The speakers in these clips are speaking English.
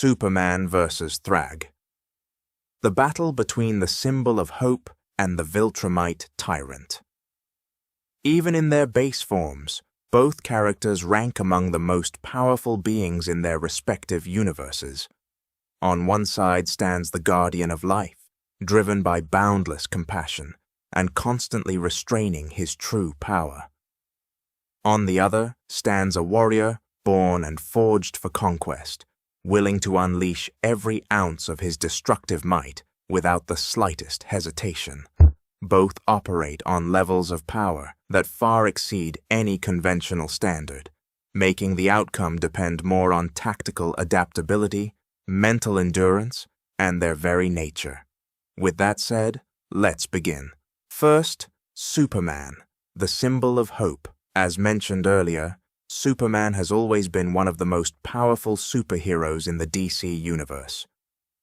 Superman versus Thragg. The battle between the symbol of hope and the Viltrumite tyrant. Even in their base forms, both characters rank among the most powerful beings in their respective universes. On one side stands the guardian of life, driven by boundless compassion and constantly restraining his true power. On the other stands a warrior born and forged for conquest, willing to unleash every ounce of his destructive might without the slightest hesitation. Both operate on levels of power that far exceed any conventional standard, making the outcome depend more on tactical adaptability, mental endurance, and their very nature. With that said, let's begin. First, Superman, the symbol of hope. As mentioned earlier, Superman has always been one of the most powerful superheroes in the DC universe.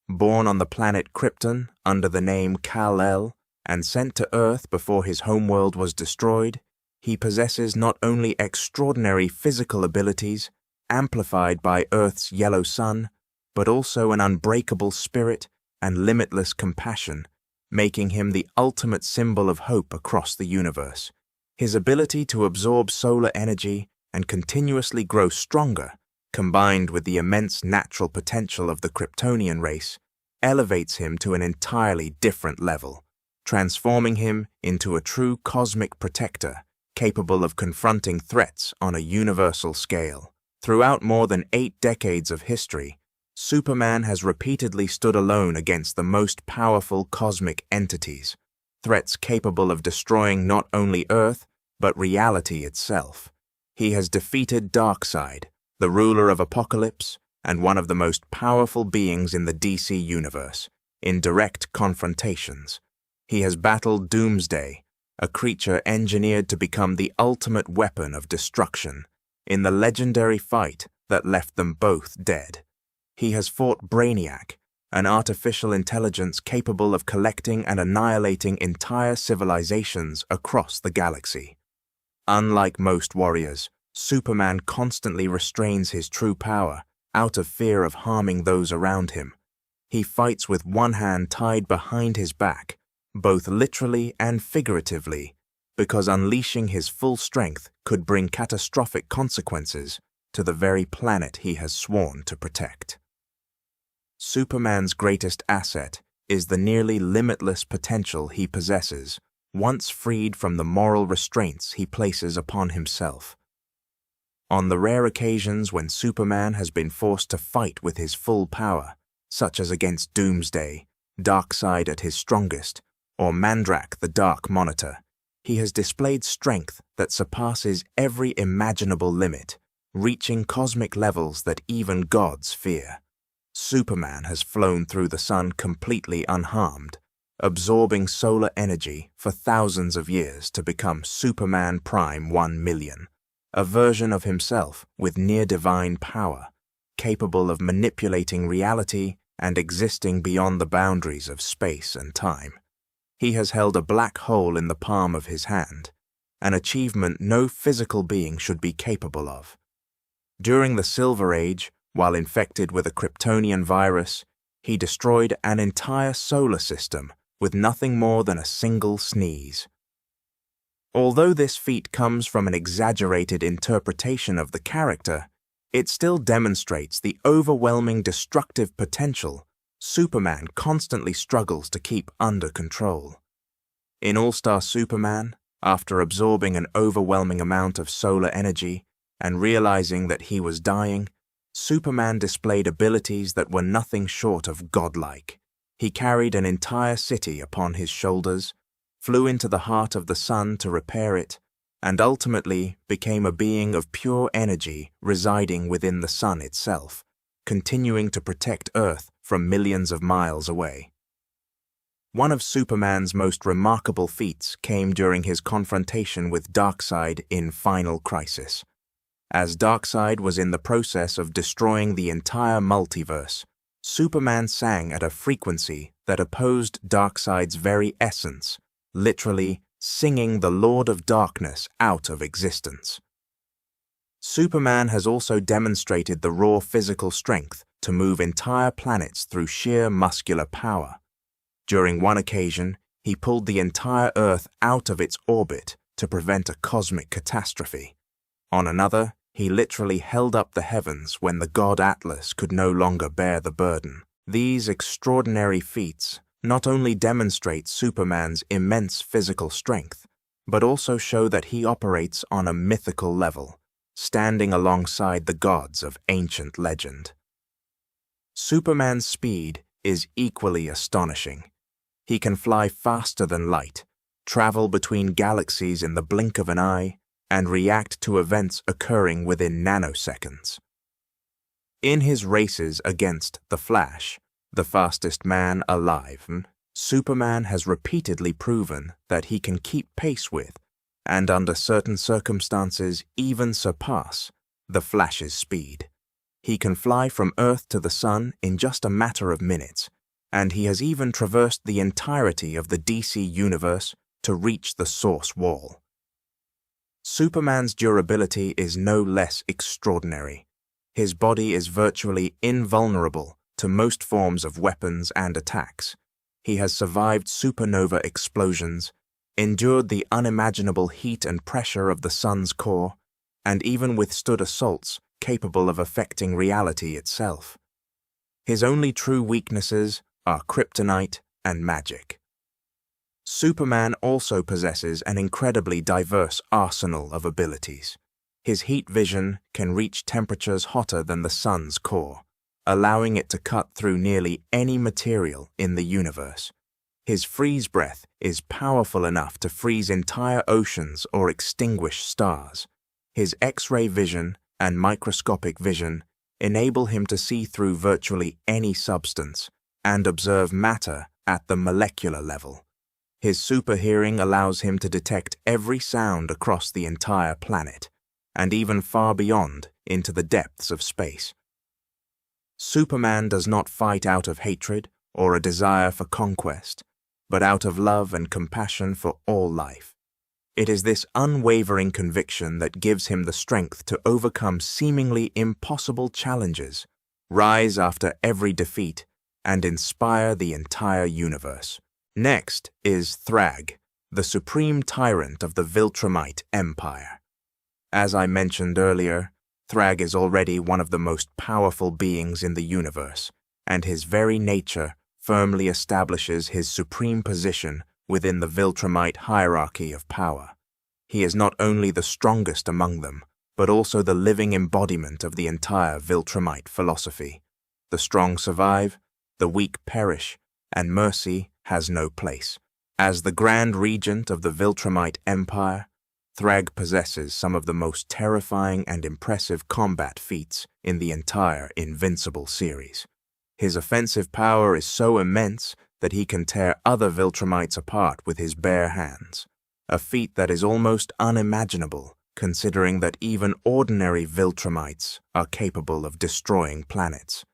Born on the planet Krypton under the name Kal-El and sent to Earth before his homeworld was destroyed, he possesses not only extraordinary physical abilities, amplified by Earth's yellow sun, but also an unbreakable spirit and limitless compassion, making him the ultimate symbol of hope across the universe. His ability to absorb solar energy and continuously grow stronger, combined with the immense natural potential of the Kryptonian race, elevates him to an entirely different level, transforming him into a true cosmic protector, capable of confronting threats on a universal scale. Throughout more than 8 decades of history, Superman has repeatedly stood alone against the most powerful cosmic entities, threats capable of destroying not only Earth, but reality itself. He has defeated Darkseid, the ruler of Apocalypse, and one of the most powerful beings in the DC universe, in direct confrontations. He has battled Doomsday, a creature engineered to become the ultimate weapon of destruction, in the legendary fight that left them both dead. He has fought Brainiac, an artificial intelligence capable of collecting and annihilating entire civilizations across the galaxy. Unlike most warriors, Superman constantly restrains his true power out of fear of harming those around him. He fights with one hand tied behind his back, both literally and figuratively, because unleashing his full strength could bring catastrophic consequences to the very planet he has sworn to protect. Superman's greatest asset is the nearly limitless potential he possesses, once freed from the moral restraints he places upon himself. On the rare occasions when Superman has been forced to fight with his full power, such as against Doomsday, Darkseid at his strongest, or Mandrak the Dark Monitor, he has displayed strength that surpasses every imaginable limit, reaching cosmic levels that even gods fear. Superman has flown through the sun completely unharmed, absorbing solar energy for thousands of years to become Superman Prime 1 million, a version of himself with near-divine power, capable of manipulating reality and existing beyond the boundaries of space and time. He has held a black hole in the palm of his hand, an achievement no physical being should be capable of. During the Silver Age, while infected with a Kryptonian virus, he destroyed an entire solar system with nothing more than a single sneeze. Although this feat comes from an exaggerated interpretation of the character, it still demonstrates the overwhelming destructive potential Superman constantly struggles to keep under control. In All-Star Superman, after absorbing an overwhelming amount of solar energy and realizing that he was dying, Superman displayed abilities that were nothing short of godlike. He carried an entire city upon his shoulders, flew into the heart of the sun to repair it, and ultimately became a being of pure energy residing within the sun itself, continuing to protect Earth from millions of miles away. One of Superman's most remarkable feats came during his confrontation with Darkseid in Final Crisis. As Darkseid was in the process of destroying the entire multiverse, Superman sang at a frequency that opposed Darkseid's very essence, literally singing the Lord of Darkness out of existence. Superman has also demonstrated the raw physical strength to move entire planets through sheer muscular power. During one occasion, he pulled the entire Earth out of its orbit to prevent a cosmic catastrophe. On another, he literally held up the heavens when the god Atlas could no longer bear the burden. These extraordinary feats not only demonstrate Superman's immense physical strength, but also show that he operates on a mythical level, standing alongside the gods of ancient legend. Superman's speed is equally astonishing. He can fly faster than light, travel between galaxies in the blink of an eye, and react to events occurring within nanoseconds. In his races against the Flash, the fastest man alive, Superman has repeatedly proven that he can keep pace with, and under certain circumstances even surpass, the Flash's speed. He can fly from Earth to the Sun in just a matter of minutes, and he has even traversed the entirety of the DC universe to reach the source wall. Superman's durability is no less extraordinary. His body is virtually invulnerable to most forms of weapons and attacks. He has survived supernova explosions, endured the unimaginable heat and pressure of the sun's core, and even withstood assaults capable of affecting reality itself. His only true weaknesses are kryptonite and magic. Superman also possesses an incredibly diverse arsenal of abilities. His heat vision can reach temperatures hotter than the sun's core, allowing it to cut through nearly any material in the universe. His freeze breath is powerful enough to freeze entire oceans or extinguish stars. His X-ray vision and microscopic vision enable him to see through virtually any substance and observe matter at the molecular level. His super hearing allows him to detect every sound across the entire planet, and even far beyond into the depths of space. Superman does not fight out of hatred or a desire for conquest, but out of love and compassion for all life. It is this unwavering conviction that gives him the strength to overcome seemingly impossible challenges, rise after every defeat, and inspire the entire universe. Next is Thragg, the supreme tyrant of the Viltrumite Empire. As I mentioned earlier, Thragg is already one of the most powerful beings in the universe, and his very nature firmly establishes his supreme position within the Viltrumite hierarchy of power. He is not only the strongest among them, but also the living embodiment of the entire Viltrumite philosophy. The strong survive, the weak perish, and mercy has no place. As the Grand Regent of the Viltrumite Empire, Thragg possesses some of the most terrifying and impressive combat feats in the entire Invincible series. His offensive power is so immense that he can tear other Viltrumites apart with his bare hands, a feat that is almost unimaginable considering that even ordinary Viltrumites are capable of destroying planets.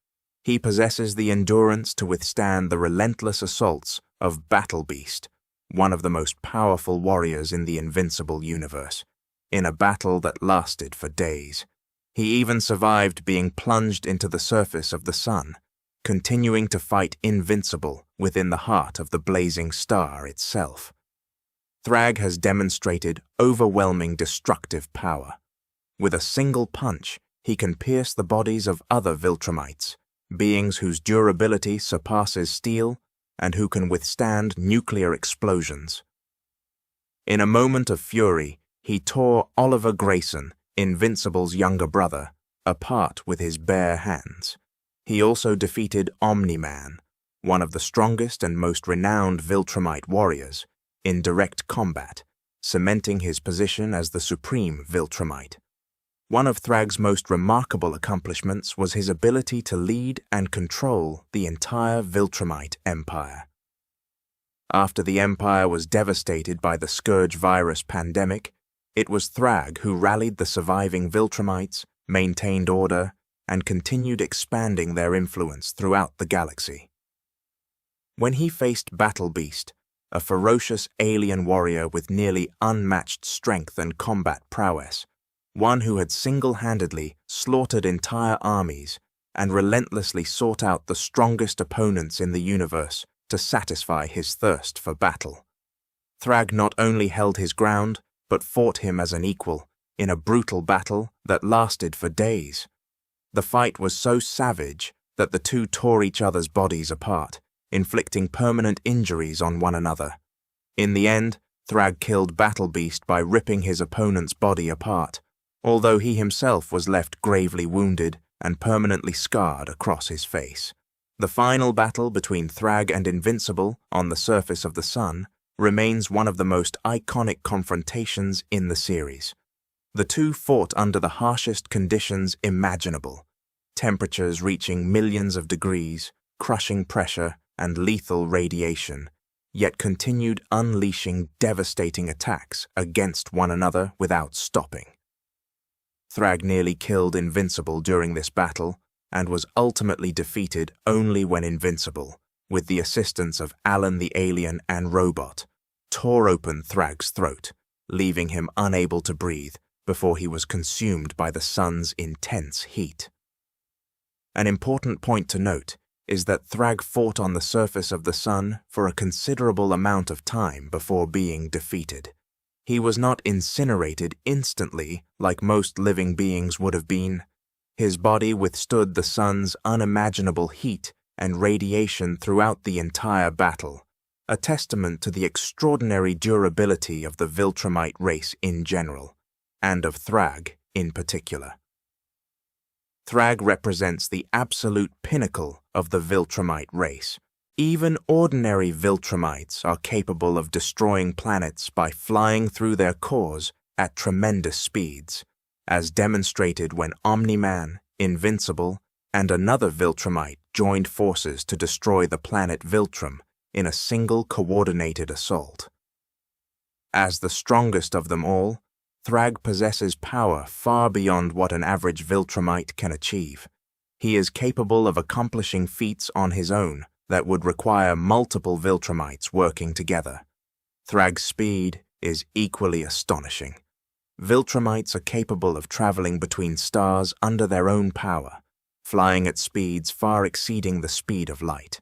He possesses the endurance to withstand the relentless assaults of Battle Beast, one of the most powerful warriors in the Invincible universe, in a battle that lasted for days. He even survived being plunged into the surface of the sun, continuing to fight Invincible within the heart of the blazing star itself. Thragg has demonstrated overwhelming destructive power. With a single punch, he can pierce the bodies of other Viltrumites, beings whose durability surpasses steel and who can withstand nuclear explosions. In a moment of fury, he tore Oliver Grayson, Invincible's younger brother, apart with his bare hands. He also defeated Omni-Man, one of the strongest and most renowned Viltrumite warriors, in direct combat, cementing his position as the supreme Viltrumite. One of Thragg's most remarkable accomplishments was his ability to lead and control the entire Viltrumite Empire. After the Empire was devastated by the Scourge virus pandemic, it was Thragg who rallied the surviving Viltrumites, maintained order, and continued expanding their influence throughout the galaxy. When he faced Battle Beast, a ferocious alien warrior with nearly unmatched strength and combat prowess, one who had single-handedly slaughtered entire armies and relentlessly sought out the strongest opponents in the universe to satisfy his thirst for battle. Thragg not only held his ground, but fought him as an equal, in a brutal battle that lasted for days. The fight was so savage that the two tore each other's bodies apart, inflicting permanent injuries on one another. In the end, Thragg killed Battle Beast by ripping his opponent's body apart, although he himself was left gravely wounded and permanently scarred across his face. The final battle between Thragg and Invincible on the surface of the sun remains one of the most iconic confrontations in the series. The two fought under the harshest conditions imaginable, temperatures reaching millions of degrees, crushing pressure, and lethal radiation, yet continued unleashing devastating attacks against one another without stopping. Thragg nearly killed Invincible during this battle and was ultimately defeated only when Invincible, with the assistance of Alan the Alien and Robot, tore open Thragg's throat, leaving him unable to breathe before he was consumed by the sun's intense heat. An important point to note is that Thragg fought on the surface of the sun for a considerable amount of time before being defeated. He was not incinerated instantly like most living beings would have been. His body withstood the sun's unimaginable heat and radiation throughout the entire battle, a testament to the extraordinary durability of the Viltrumite race in general, and of Thragg in particular. Thragg represents the absolute pinnacle of the Viltrumite race. Even ordinary Viltrumites are capable of destroying planets by flying through their cores at tremendous speeds, as demonstrated when Omni-Man, Invincible, and another Viltrumite joined forces to destroy the planet Viltrum in a single coordinated assault. As the strongest of them all, Thragg possesses power far beyond what an average Viltrumite can achieve. He is capable of accomplishing feats on his own that would require multiple Viltrumites working together. Thragg's speed is equally astonishing. Viltrumites are capable of traveling between stars under their own power, flying at speeds far exceeding the speed of light.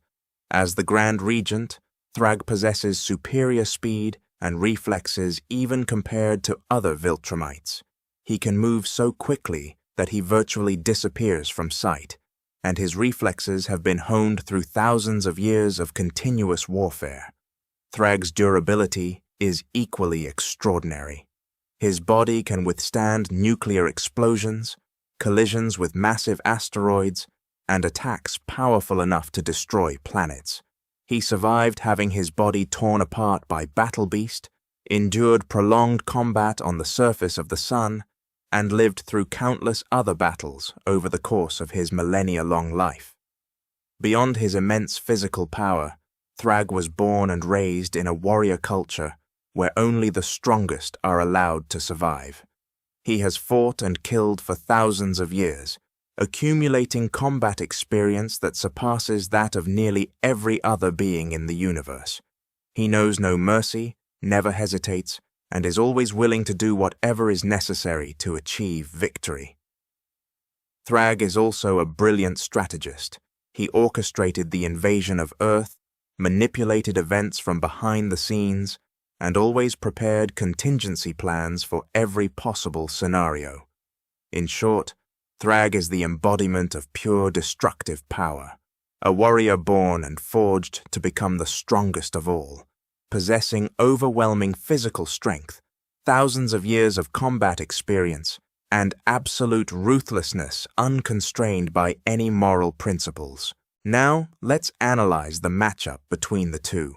As the Grand Regent, Thragg possesses superior speed and reflexes even compared to other Viltrumites. He can move so quickly that he virtually disappears from sight, and his reflexes have been honed through thousands of years of continuous warfare. Thragg's durability is equally extraordinary. His body can withstand nuclear explosions, collisions with massive asteroids, and attacks powerful enough to destroy planets. He survived having his body torn apart by Battle Beast, endured prolonged combat on the surface of the sun, and lived through countless other battles over the course of his millennia-long life. Beyond his immense physical power, Thragg was born and raised in a warrior culture where only the strongest are allowed to survive. He has fought and killed for thousands of years, accumulating combat experience that surpasses that of nearly every other being in the universe. He knows no mercy, never hesitates, and is always willing to do whatever is necessary to achieve victory. Thragg is also a brilliant strategist. He orchestrated the invasion of Earth, manipulated events from behind the scenes, and always prepared contingency plans for every possible scenario. In short, Thragg is the embodiment of pure destructive power, a warrior born and forged to become the strongest of all, possessing overwhelming physical strength, thousands of years of combat experience, and absolute ruthlessness unconstrained by any moral principles. Now, let's analyze the matchup between the two.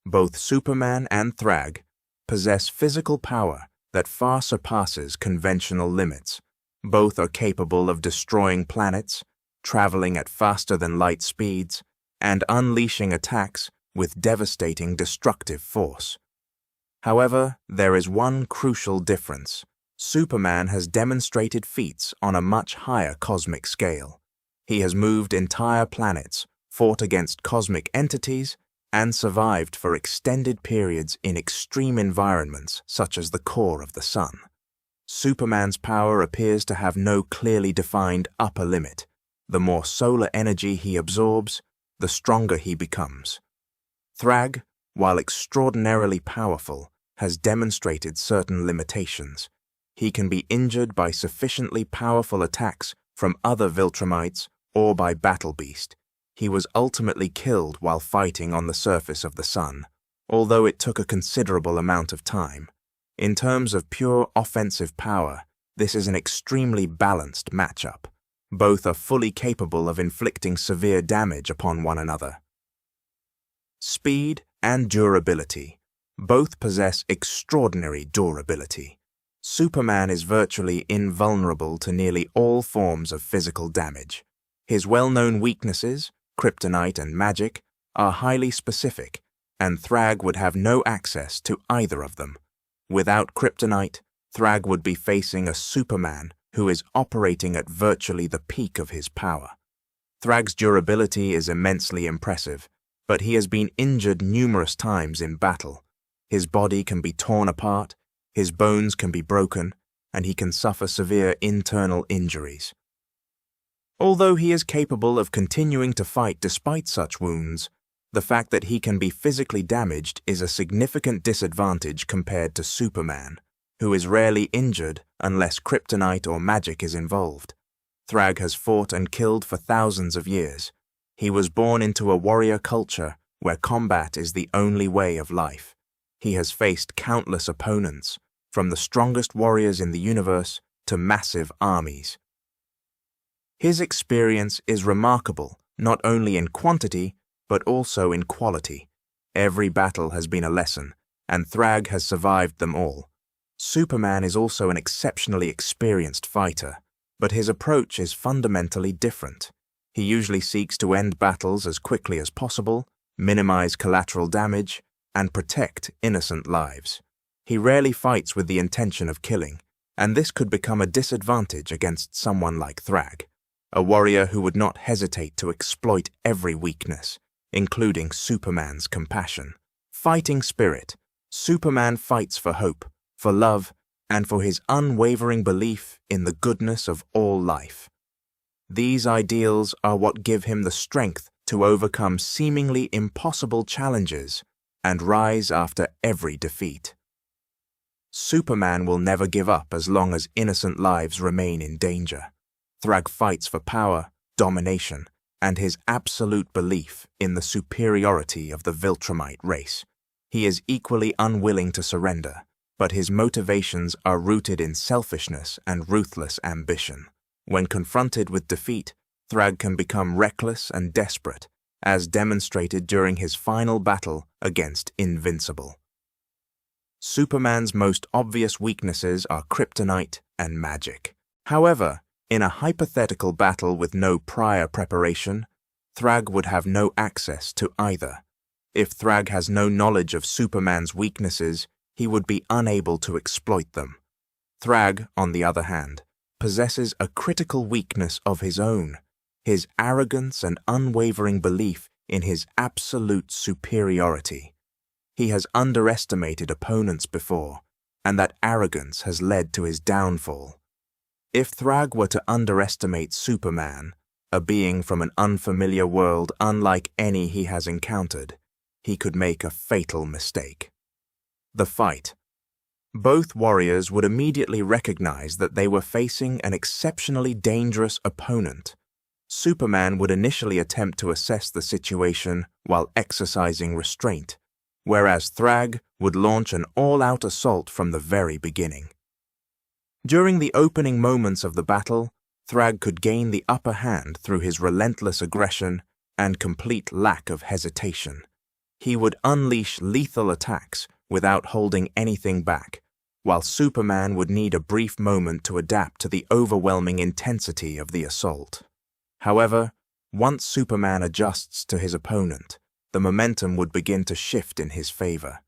Both Superman and Thragg possess physical power that far surpasses conventional limits. Both are capable of destroying planets, traveling at faster-than-light speeds, and unleashing attacks with devastating destructive force. However, there is one crucial difference. Superman has demonstrated feats on a much higher cosmic scale. He has moved entire planets, fought against cosmic entities, and survived for extended periods in extreme environments such as the core of the sun. Superman's power appears to have no clearly defined upper limit, The more solar energy he absorbs, the stronger he becomes. Thragg, while extraordinarily powerful, has demonstrated certain limitations. He can be injured by sufficiently powerful attacks from other Viltrumites or by Battle Beast. He was ultimately killed while fighting on the surface of the sun, although it took a considerable amount of time. In terms of pure offensive power, this is an extremely balanced matchup. Both are fully capable of inflicting severe damage upon one another. Speed and durability. Both possess extraordinary durability. Superman is virtually invulnerable to nearly all forms of physical damage. His well-known weaknesses, kryptonite and magic, are highly specific, and Thragg would have no access to either of them. Without kryptonite, Thragg would be facing a Superman who is operating at virtually the peak of his power. Thragg's durability is immensely impressive, but he has been injured numerous times in battle. His body can be torn apart, his bones can be broken, and he can suffer severe internal injuries. Although he is capable of continuing to fight despite such wounds, the fact that he can be physically damaged is a significant disadvantage compared to Superman, who is rarely injured unless kryptonite or magic is involved. Thragg has fought and killed for thousands of years. He was born into a warrior culture where combat is the only way of life. He has faced countless opponents, from the strongest warriors in the universe to massive armies. His experience is remarkable, not only in quantity, but also in quality. Every battle has been a lesson, and Thragg has survived them all. Superman is also an exceptionally experienced fighter, but his approach is fundamentally different. He usually seeks to end battles as quickly as possible, minimize collateral damage, and protect innocent lives. He rarely fights with the intention of killing, and this could become a disadvantage against someone like Thragg, a warrior who would not hesitate to exploit every weakness, including Superman's compassion. Fighting spirit. Superman fights for hope, for love, and for his unwavering belief in the goodness of all life. These ideals are what give him the strength to overcome seemingly impossible challenges and rise after every defeat. Superman will never give up as long as innocent lives remain in danger. Thragg fights for power, domination, and his absolute belief in the superiority of the Viltrumite race. He is equally unwilling to surrender, but his motivations are rooted in selfishness and ruthless ambition. When confronted with defeat, Thragg can become reckless and desperate, as demonstrated during his final battle against Invincible. Superman's most obvious weaknesses are kryptonite and magic. However, in a hypothetical battle with no prior preparation, Thragg would have no access to either. If Thragg has no knowledge of Superman's weaknesses, he would be unable to exploit them. Thragg, on the other hand, possesses a critical weakness of his own: his arrogance and unwavering belief in his absolute superiority. He has underestimated opponents before, and that arrogance has led to his downfall. If Thragg were to underestimate Superman, a being from an unfamiliar world unlike any he has encountered, he could make a fatal mistake. The fight. Both warriors would immediately recognize that they were facing an exceptionally dangerous opponent. Superman would initially attempt to assess the situation while exercising restraint, whereas Thragg would launch an all-out assault from the very beginning. During the opening moments of the battle, Thragg could gain the upper hand through his relentless aggression and complete lack of hesitation. He would unleash lethal attacks without holding anything back, while Superman would need a brief moment to adapt to the overwhelming intensity of the assault. However, once Superman adjusts to his opponent, the momentum would begin to shift in his favor.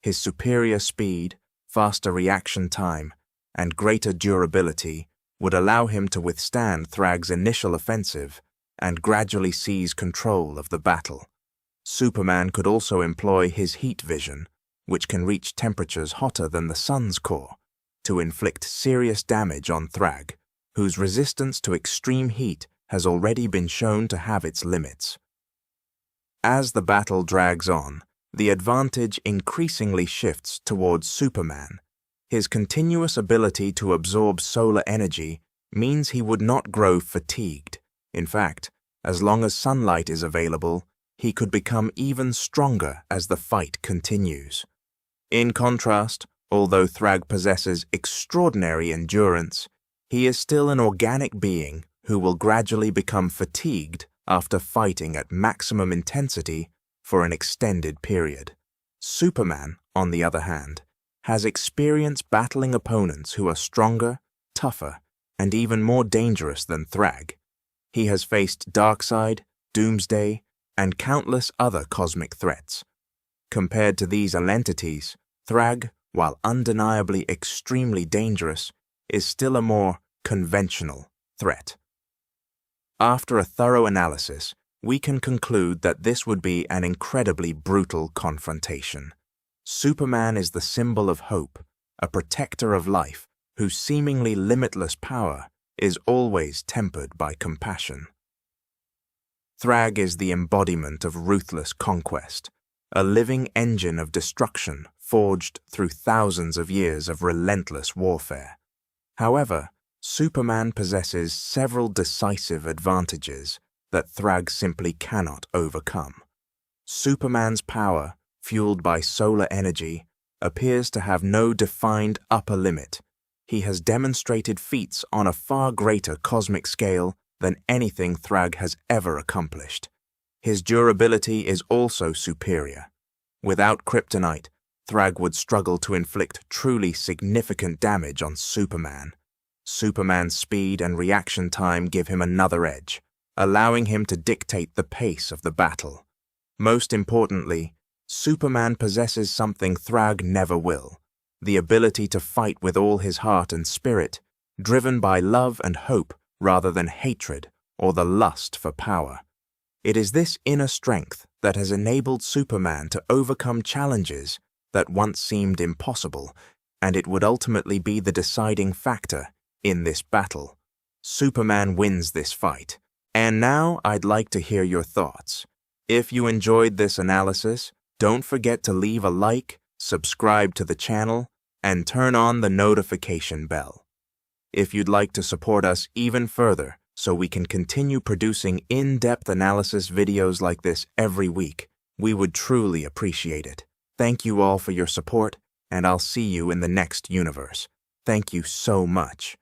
His superior speed, faster reaction time, and greater durability would allow him to withstand Thragg's initial offensive and gradually seize control of the battle. Superman could also employ his heat vision, which can reach temperatures hotter than the sun's core, to inflict serious damage on Thragg, whose resistance to extreme heat has already been shown to have its limits. As the battle drags on, the advantage increasingly shifts towards Superman. His continuous ability to absorb solar energy means he would not grow fatigued. In fact, as long as sunlight is available, he could become even stronger as the fight continues. In contrast, although Thragg possesses extraordinary endurance, he is still an organic being who will gradually become fatigued after fighting at maximum intensity for an extended period. Superman, on the other hand, has experience battling opponents who are stronger, tougher, and even more dangerous than Thragg. He has faced Darkseid, Doomsday, and countless other cosmic threats. Compared to these entities, Thragg, while undeniably extremely dangerous, is still a more conventional threat. After a thorough analysis, we can conclude that this would be an incredibly brutal confrontation. Superman is the symbol of hope, a protector of life whose seemingly limitless power is always tempered by compassion. Thragg is the embodiment of ruthless conquest, a living engine of destruction forged through thousands of years of relentless warfare. However, Superman possesses several decisive advantages that Thragg simply cannot overcome. Superman's power, fueled by solar energy, appears to have no defined upper limit. He has demonstrated feats on a far greater cosmic scale than anything Thragg has ever accomplished. His durability is also superior. Without kryptonite, Thragg would struggle to inflict truly significant damage on Superman. Superman's speed and reaction time give him another edge, allowing him to dictate the pace of the battle. Most importantly, Superman possesses something Thragg never will, the ability to fight with all his heart and spirit, driven by love and hope rather than hatred or the lust for power. It is this inner strength that has enabled Superman to overcome challenges that once seemed impossible, and it would ultimately be the deciding factor in this battle. Superman wins this fight. And now I'd like to hear your thoughts. If you enjoyed this analysis, don't forget to leave a like, subscribe to the channel, and turn on the notification bell. If you'd like to support us even further so we can continue producing in-depth analysis videos like this every week, we would truly appreciate it. Thank you all for your support, and I'll see you in the next universe. Thank you so much.